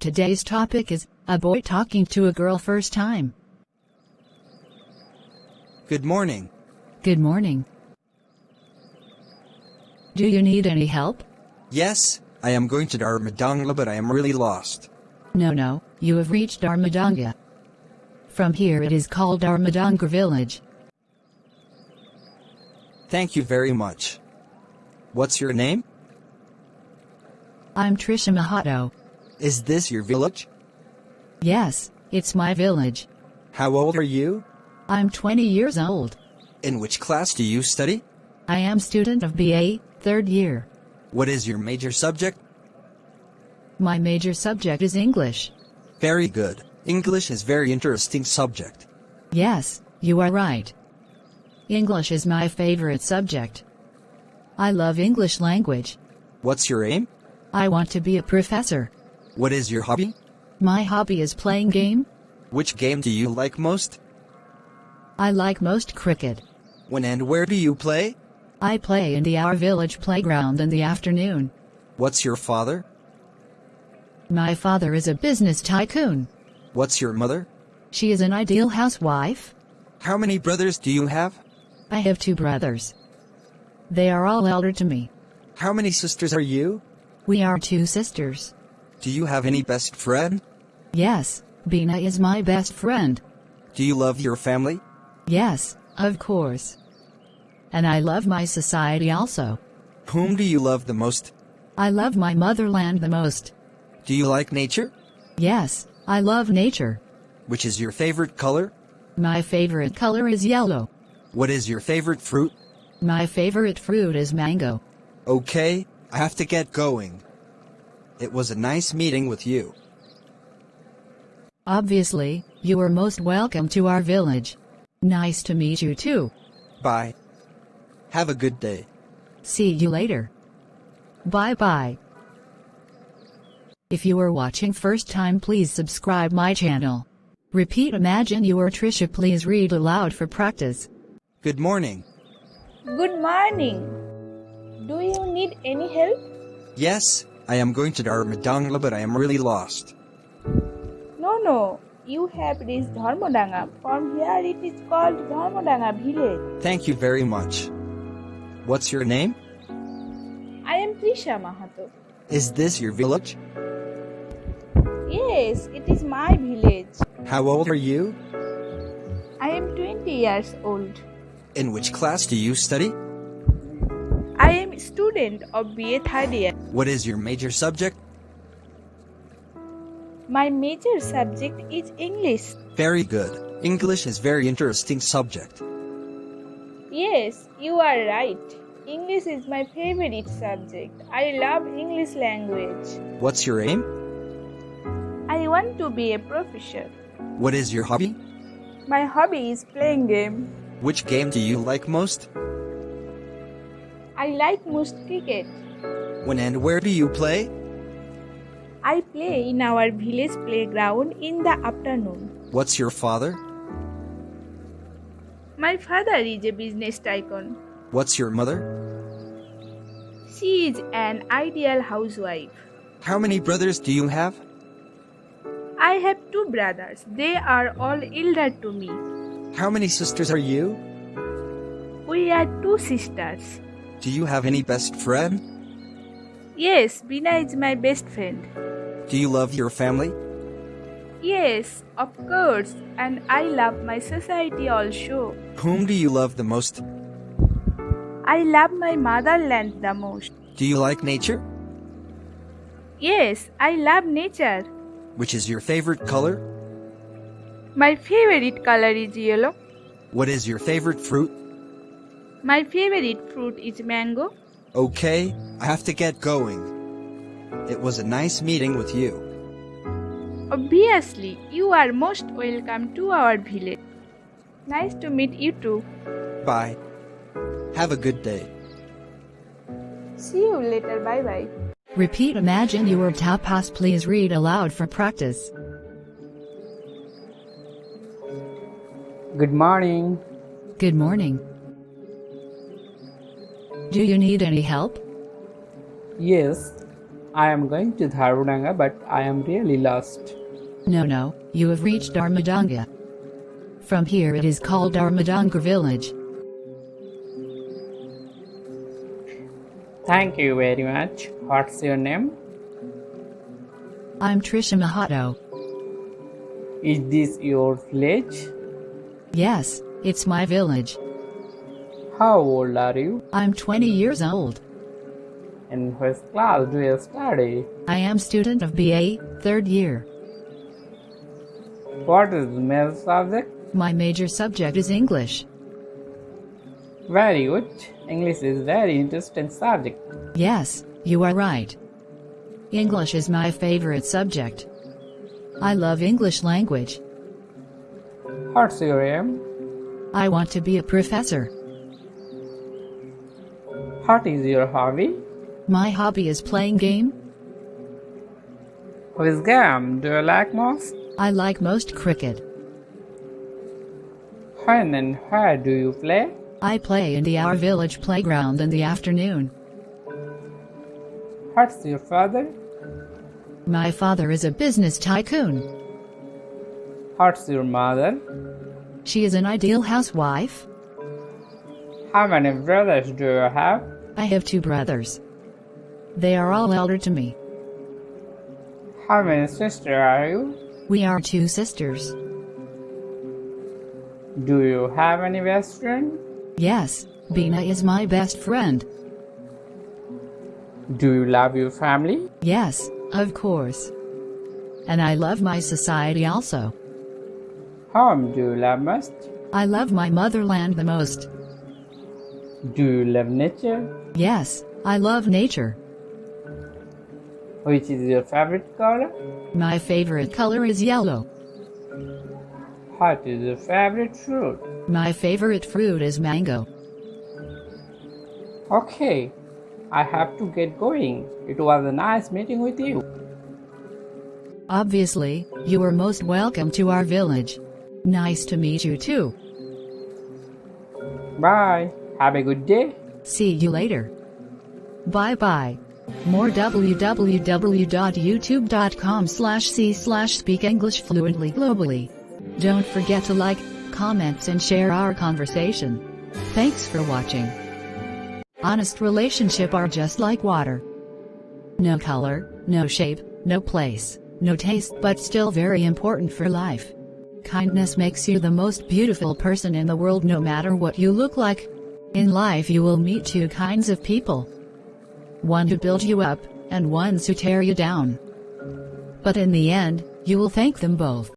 Today's topic is a boy talking to a girl first time. Good morning. Good morning. Do you need any help? Yes, I am going to Dharmadanga, but I am really lost. No, you have reached Dharmadanga. From here it is called Dharmadanga village. Thank you very much. What's your name? I'm Trisha Mahato. Is this your village? Yes, it's my village. How old are you? I'm 20 years old. In which class do you study? I am student of BA, third year. What is your major subject? My major subject is English. Very good. English is very interesting subject. Yes, you are right. English is my favorite subject. I love English language. What's your aim? I want to be a professor. What is your hobby? My hobby is playing game. Which game do you like most? I like most cricket. When and where do you play? I play in our village playground in the afternoon. What's your father? My father is a business tycoon. What's your mother? She is an ideal housewife. How many brothers do you have? I have 2 brothers. They are all elder to me. How many sisters are you? We are 2 sisters. Do you have any best friend? Yes, Bina is my best friend. Do you love your family? Yes, of course. And I love my society also. Whom do you love the most? I love my motherland the most. Do you like nature? Yes, I love nature. Which is your favorite color? My favorite color is yellow. What is your favorite fruit? My favorite fruit is mango. Okay, I have to get going. It was a nice meeting with you. Obviously, you are most welcome to our village. Nice to meet you too. Bye. Have a good day. See you later. Bye-bye. If you are watching first time, please subscribe my channel. Repeat imagine you are Trisha, please read aloud for practice. Good morning. Good morning. Do you need any help? Yes, I am going to Dharmadanga, but I am really lost. No. You have reached Dharmadanga. From here it is called Dharmadanga village. Thank you very much. What's your name? I am Trisha Mahato. Is this your village? Yes, it is my village. How old are you? I am 20 years old. In which class do you study? I am student of BA third year. What is your major subject? My major subject is English. Very good. English is very interesting subject. Yes, you are right. English is my favorite subject. I love English language. What's your aim? I want to be a professor. What is your hobby? My hobby is playing game. Which game do you like most? I like most cricket. When and where do you play? I play in our village playground in the afternoon. What's your father? My father is a business tycoon. What's your mother? She is an ideal housewife. How many brothers do you have? I have 2 brothers. They are all elder to me. How many sisters are you? We are 2 sisters. Do you have any best friend? Yes, Bina is my best friend. Do you love your family? Yes, of course, and I love my society also. Whom do you love the most? I love my motherland the most. Do you like nature? Yes, I love nature. Which is your favorite color? My favorite color is yellow. What is your favorite fruit? My favorite fruit is mango. Okay, I have to get going. It was a nice meeting with you. Obviously, you are most welcome to our village. Nice to meet you too. Bye. Have a good day. See you later. Bye-bye. Repeat imagine you are Tapas, please read aloud for practice. Good morning. Good morning. Do you need any help? Yes, I am going to Dharudanga, but I am really lost. No, you have reached Dharmadanga. From here it is called Dharmadanga village. Thank you very much. What's your name? I'm Trisha Mahato. Is this your village? Yes, it's my village. How old are you? I'm 20 years old. In which class do you study? I am student of BA, 3rd year. What is the major subject? My major subject is English. Very good. English is very interesting subject. Yes, you are right. English is my favorite subject. I love English language. What's your aim? I want to be a professor. What is your hobby? My hobby is playing game. Which game do you like most? I like most cricket. When and where do you play? I play in our village playground in the afternoon. What's your father? My father is a business tycoon. What's your mother? She is an ideal housewife. How many brothers do you have? I have 2 brothers. They are all elder to me. How many sisters are you? We are 2 sisters. Do you have any best friend? Yes, Bina is my best friend. Do you love your family? Yes, of course. And I love my society also. Whom do you love most? I love my motherland the most. Do you love nature? Yes, I love nature. Which is your favorite color? My favorite color is yellow. What is your favorite fruit? My favorite fruit is mango. Okay, I have to get going. It was a nice meeting with you. Obviously, you are most welcome to our village. Nice to meet you too. Bye. Have a good day. See you later. Bye bye. More www.youtube.com/c/speakenglishfluently globally. Don't forget to like, comments and share our conversation. Thanks for watching. Honest relationship are just like water. No color, no shape, no place, no taste, but still very important for life. Kindness makes you the most beautiful person in the world no matter what you look like. In life you will meet 2 kinds of people. One who build you up, and ones who tear you down. But in the end, you will thank them both.